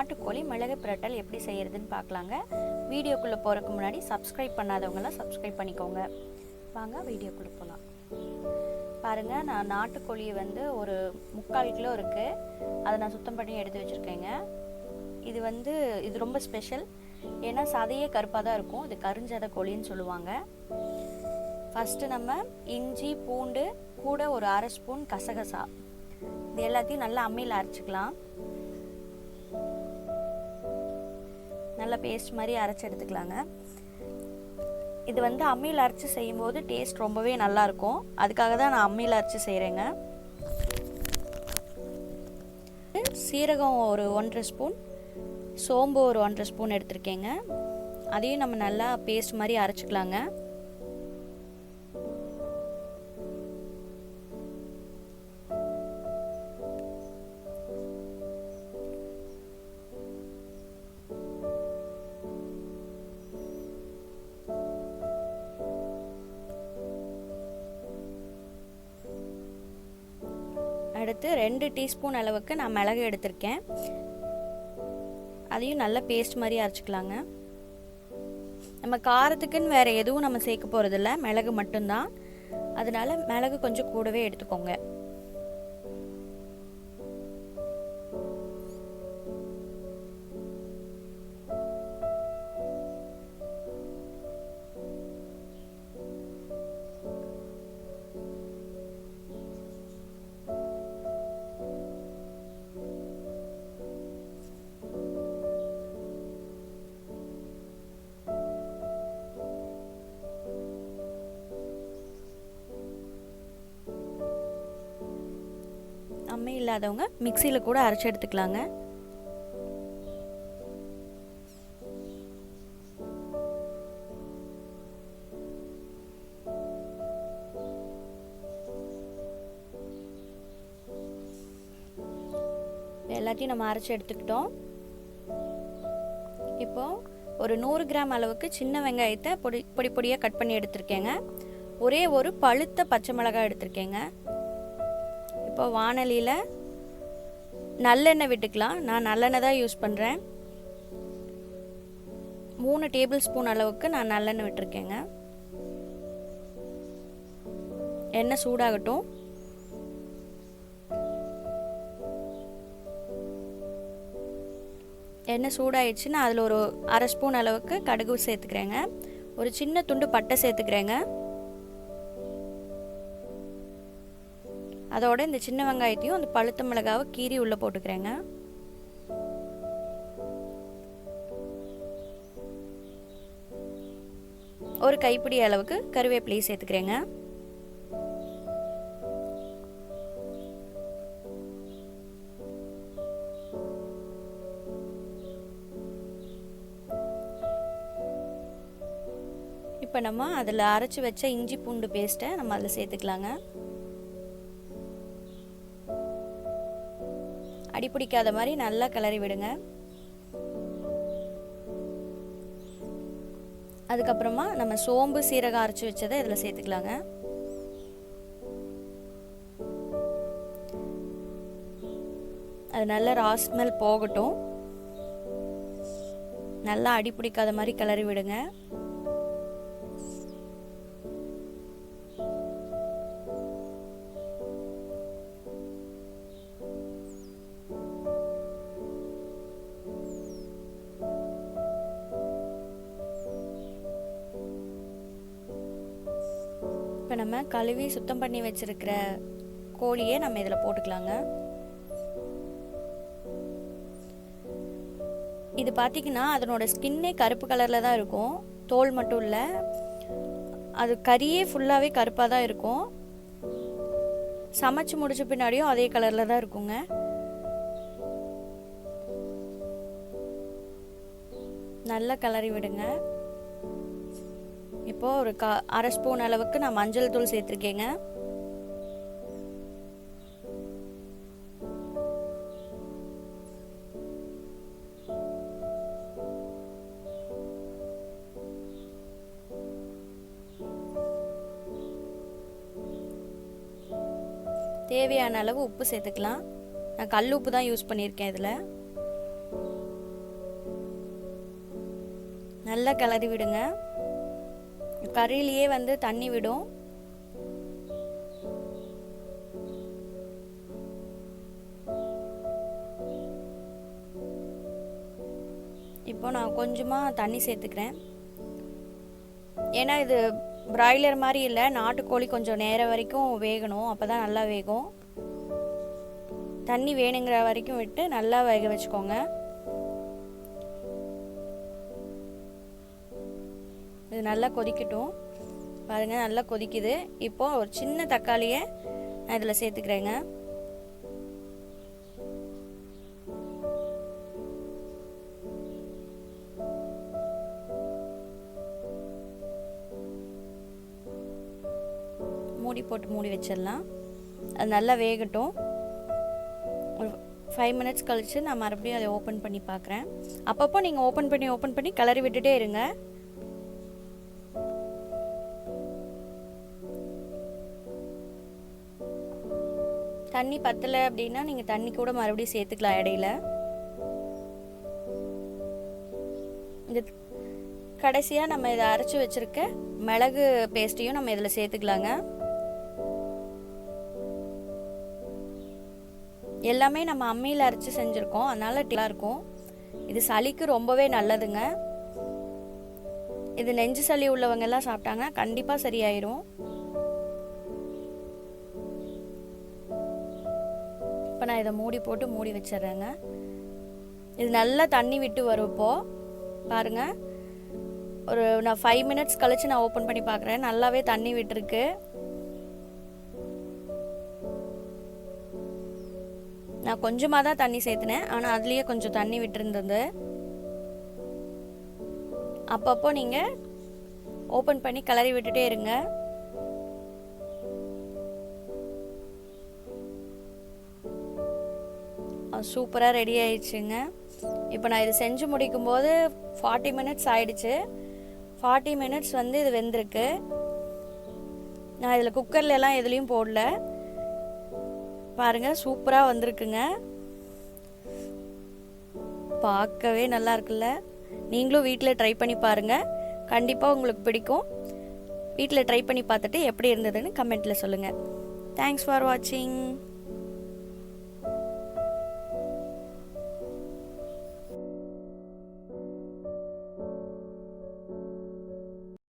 நாட்டுக்கோழி மிளகு பிரட்டல் எப்படி செய்கிறதுன்னு பார்க்கலாங்க. வீடியோக்குள்ளே போகிறதுக்கு முன்னாடி சப்ஸ்கிரைப் பண்ணாதவங்களாம் சப்ஸ்கிரைப் பண்ணிக்கோங்க. வாங்க வீடியோக்குள்ளே போகலாம். பாருங்கள், நான் நாட்டுக்கோழியை ஒரு 3/4 கிலோ இருக்குது. அதை நான் சுத்தம் பண்ணி எடுத்து வச்சுருக்கேங்க. இது ரொம்ப ஸ்பெஷல். ஏன்னா சதையே கருப்பாக தான் இருக்கும். இது கருஞ்சதை கோழின்னு சொல்லுவாங்க. ஃபஸ்ட்டு நம்ம இஞ்சி பூண்டு கூட ஒரு 1/2 ஸ்பூன் கசகசா இது எல்லாத்தையும் நல்லா அம்மியில் அரைச்சிக்கலாம். நல்லா பேஸ்ட் மாதிரி அரைச்சி எடுத்துக்கலாங்க. இது அம்மியில் அரைச்சி செய்யும்போது டேஸ்ட் ரொம்பவே நல்லாயிருக்கும். அதுக்காக தான் நான் அம்மியில் அரைச்சி செய்கிறேங்க. சீரகம் ஒரு 1/2 ஸ்பூன், சோம்பு ஒரு 1/2 ஸ்பூன் எடுத்துருக்கேங்க. அதையும் நம்ம நல்லா பேஸ்ட் மாதிரி அரைச்சிக்கலாங்க. அடுத்து 2 டீஸ்பூன் அளவுக்கு நான் மிளகு எடுத்திருக்கேன். அதையும் நல்லா பேஸ்ட் மாதிரி அரைச்சிக்கலாங்க. நம்ம காரத்துக்குன்னு வேறு எதுவும் நம்ம சேர்க்க போகிறதில்ல, மிளகு மட்டும்தான். அதனால மிளகு கொஞ்சம் கூடவே எடுத்துக்கோங்க. அம்மை இல்லாதவங்க மிக்சியில் கூட அரைச்சி எடுத்துக்கலாங்க. எல்லாத்தையும் நம்ம அரைச்சி எடுத்துக்கிட்டோம். இப்போ ஒரு 100 கிராம் அளவுக்கு சின்ன வெங்காயத்தை பொடி பொடியாக கட் பண்ணி எடுத்துருக்கேங்க. ஒரே ஒரு பழுத்த பச்சை மிளகாய் எடுத்துருக்கேங்க. இப்போ வாணலியில் நல்லெண்ணெய் விட்டுக்கலாம். நான் நல்லெண்ணெய் தான் யூஸ் பண்ணுறேன். 3 டேபிள் ஸ்பூன் அளவுக்கு நான் நல்லெண்ணெய் விட்டுருக்கேங்க. எண்ணெய் சூடாகட்டும். எண்ணெய் சூடாயிடுச்சுன்னா அதில் ஒரு 1/2 ஸ்பூன் அளவுக்கு கடுகு சேர்த்துக்கிறேங்க. ஒரு சின்ன துண்டு பட்டை சேர்த்துக்கிறேங்க. அதோட இந்த சின்ன வெங்காயத்தையும் அந்த பழுத்த மிளகாவை கீறி உள்ளே போட்டுக்கிறேங்க. ஒரு கைப்பிடி அளவுக்கு கருவேப்பிலையை சேர்த்துக்கிறேங்க. இப்போ நம்ம அதில் அரைச்சி வச்ச இஞ்சி பூண்டு பேஸ்ட்டை நம்ம அதில் சேர்த்துக்கலாங்க. அடிப்பிடிக்காத மாதிரி நல்லா கிளறி விடுங்க. அதுக்கப்புறமா நம்ம சோம்பு சீரகம் அரைச்சி வச்சதை இதில் சேர்த்துக்கலாங்க. அது நல்லா ரா ஸ்மெல் போகட்டும். நல்லா அடிப்பிடிக்காத மாதிரி கிளறி விடுங்க. இப்போ நம்ம கழுவி சுத்தம் பண்ணி வச்சிருக்கிற கோழியை நம்ம இதில் போட்டுக்கலாங்க. இது பார்த்திங்கன்னா அதனோட ஸ்கின்னே கருப்பு கலரில் தான் இருக்கும். தோல் மட்டும் இல்லை, அது கறியே ஃபுல்லாகவே கருப்பாக தான் இருக்கும். சமைச்சு முடிச்ச பின்னாடியும் அதே கலரில் தான் இருக்குங்க. நல்லா கிளறி விடுங்க. இப்போ ஒரு 1/2 ஸ்பூன் அளவுக்கு நான் மஞ்சள் தூள் சேர்த்துருக்கேங்க. தேவையான அளவு உப்பு சேர்த்துக்கலாம். நான் கல் உப்பு தான் யூஸ் பண்ணியிருக்கேன் இதில். நல்லா கிளறி விடுங்க. கறியிலேயே வந்து தண்ணி விடும். இப்போ நான் கொஞ்சமாக தண்ணி சேர்த்துக்கிறேன். ஏன்னா இது பிராய்லர் மாதிரி இல்லை, நாட்டுக்கோழி கொஞ்சம் நேரம் வரைக்கும் வேகணும், அப்போ தான் நல்லா வேகும். தண்ணி வேணுங்கிற வரைக்கும் விட்டு நல்லா வேக வச்சுக்கோங்க. இது நல்லா கொதிக்கட்டும். பாருங்கள் நல்லா கொதிக்குது. இப்போது ஒரு சின்ன தக்காளியை நான் இதில் சேர்த்துக்கிறேங்க. மூடி போட்டு மூடி வச்சிடலாம். அது நல்லா வேகட்டும். ஒரு 5 மினிட்ஸ் கழித்து நான் மறுபடியும் அதை ஓப்பன் பண்ணி பார்க்குறேன். அப்பப்போ நீங்கள் ஓப்பன் பண்ணி கிளறி விட்டுட்டே இருங்க. தண்ணி பத்தலை அப்படின்னா நீங்கள் தண்ணி கூட மறுபடியும் சேர்த்துக்கலாம் இடையில. இந்த கடைசியாக நம்ம இதை அரைச்சி வச்சுருக்க மிளகு பேஸ்ட்டையும் நம்ம இதில் சேர்த்துக்கலாங்க. எல்லாமே நம்ம அம்மியில் அரைச்சி செஞ்சுருக்கோம், அதனால டேஸ்டாக இருக்கும். இது சளிக்கு ரொம்பவே நல்லதுங்க. இது நெஞ்சு சளி உள்ளவங்க எல்லாம் சாப்பிட்டாங்கன்னா கண்டிப்பாக சரியாயிரும். இப்போ நான் இதை மூடி போட்டு மூடி வச்சிடுறேங்க. இது நல்லா தண்ணி விட்டு வரும். இப்போது பாருங்கள், நான் 5 மினிட்ஸ் கழித்து நான் ஓப்பன் பண்ணி பார்க்குறேன். நல்லாவே தண்ணி விட்டுருக்கு. நான் கொஞ்சமாக தான் தண்ணி சேர்த்துனேன், ஆனால் அதுலேயே கொஞ்சம் தண்ணி விட்டுருந்தது. அப்பப்போ நீங்கள் ஓப்பன் பண்ணி கிளறி விட்டுட்டே இருங்க. சூப்பராக ரெடி ஆயிடுச்சுங்க. இப்போ நான் இது செஞ்சு முடிக்கும்போது 40 மினிட்ஸ் ஆயிடுச்சு. 40 மினிட்ஸ் வந்து இது வெந்திருக்கு. நான் இதில் குக்கர்லாம் எதுலேயும் போடல. பாருங்கள் சூப்பராக வந்திருக்குங்க. பார்க்கவே நல்லா இருக்குல்ல. நீங்களும் வீட்டில் ட்ரை பண்ணி பாருங்கள், கண்டிப்பாக உங்களுக்கு பிடிக்கும். வீட்டில் ட்ரை பண்ணி பார்த்துட்டு எப்படி இருந்ததுன்னு கமெண்ட்டில் சொல்லுங்கள். தேங்க்ஸ் ஃபார் வாட்சிங்.